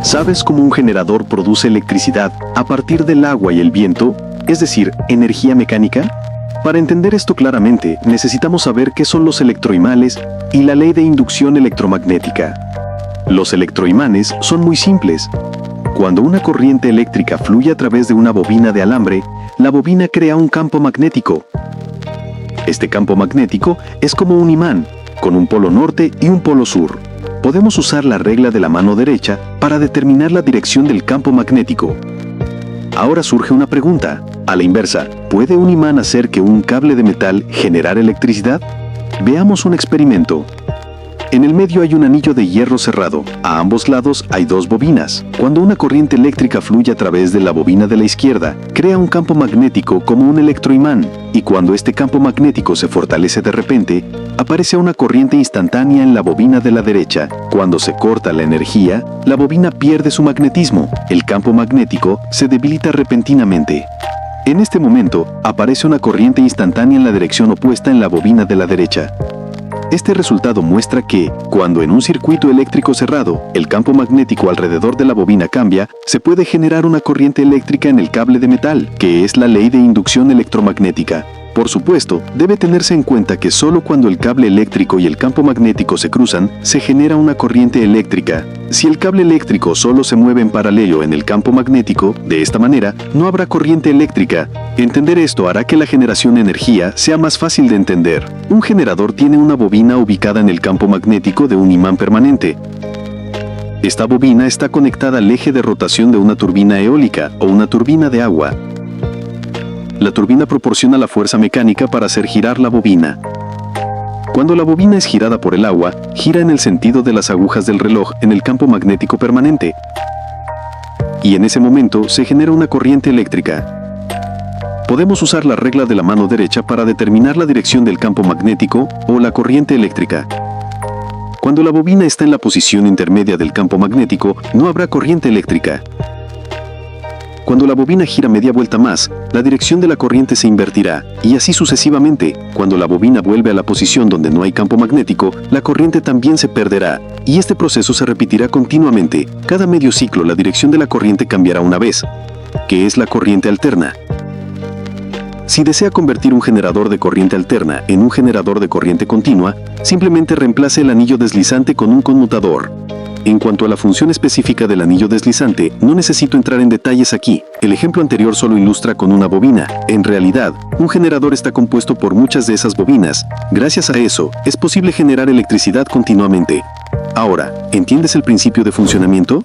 ¿Sabes cómo un generador produce electricidad a partir del agua y el viento, es decir, energía mecánica? Para entender esto claramente, necesitamos saber qué son los electroimanes y la ley de inducción electromagnética. Los electroimanes son muy simples. Cuando una corriente eléctrica fluye a través de una bobina de alambre, la bobina crea un campo magnético. Este campo magnético es como un imán, con un polo norte y un polo sur. Podemos usar la regla de la mano derecha para determinar la dirección del campo magnético. Ahora surge una pregunta. A la inversa, ¿puede un imán hacer que un cable de metal generar electricidad? Veamos un experimento. En el medio hay un anillo de hierro cerrado. A ambos lados hay dos bobinas. Cuando una corriente eléctrica fluye a través de la bobina de la izquierda, crea un campo magnético como un electroimán. Y cuando este campo magnético se fortalece de repente, aparece una corriente instantánea en la bobina de la derecha. Cuando se corta la energía, la bobina pierde su magnetismo. El campo magnético se debilita repentinamente. En este momento, aparece una corriente instantánea en la dirección opuesta en la bobina de la derecha. Este resultado muestra que, cuando en un circuito eléctrico cerrado, el campo magnético alrededor de la bobina cambia, se puede generar una corriente eléctrica en el cable de metal, que es la ley de inducción electromagnética. Por supuesto, debe tenerse en cuenta que solo cuando el cable eléctrico y el campo magnético se cruzan, se genera una corriente eléctrica. Si el cable eléctrico solo se mueve en paralelo en el campo magnético, de esta manera, no habrá corriente eléctrica. Entender esto hará que la generación de energía sea más fácil de entender. Un generador tiene una bobina ubicada en el campo magnético de un imán permanente. Esta bobina está conectada al eje de rotación de una turbina eólica o una turbina de agua. La turbina proporciona la fuerza mecánica para hacer girar la bobina. Cuando la bobina es girada por el agua, gira en el sentido de las agujas del reloj en el campo magnético permanente. Y en ese momento se genera una corriente eléctrica. Podemos usar la regla de la mano derecha para determinar la dirección del campo magnético o la corriente eléctrica. Cuando la bobina está en la posición intermedia del campo magnético, no habrá corriente eléctrica. Cuando la bobina gira media vuelta más, la dirección de la corriente se invertirá, y así sucesivamente. Cuando la bobina vuelve a la posición donde no hay campo magnético, la corriente también se perderá, y este proceso se repetirá continuamente. Cada medio ciclo la dirección de la corriente cambiará una vez, que es la corriente alterna. Si desea convertir un generador de corriente alterna en un generador de corriente continua, simplemente reemplace el anillo deslizante con un conmutador. En cuanto a la función específica del anillo deslizante, no necesito entrar en detalles aquí. El ejemplo anterior solo ilustra con una bobina. En realidad, un generador está compuesto por muchas de esas bobinas. Gracias a eso, es posible generar electricidad continuamente. Ahora, ¿entiendes el principio de funcionamiento?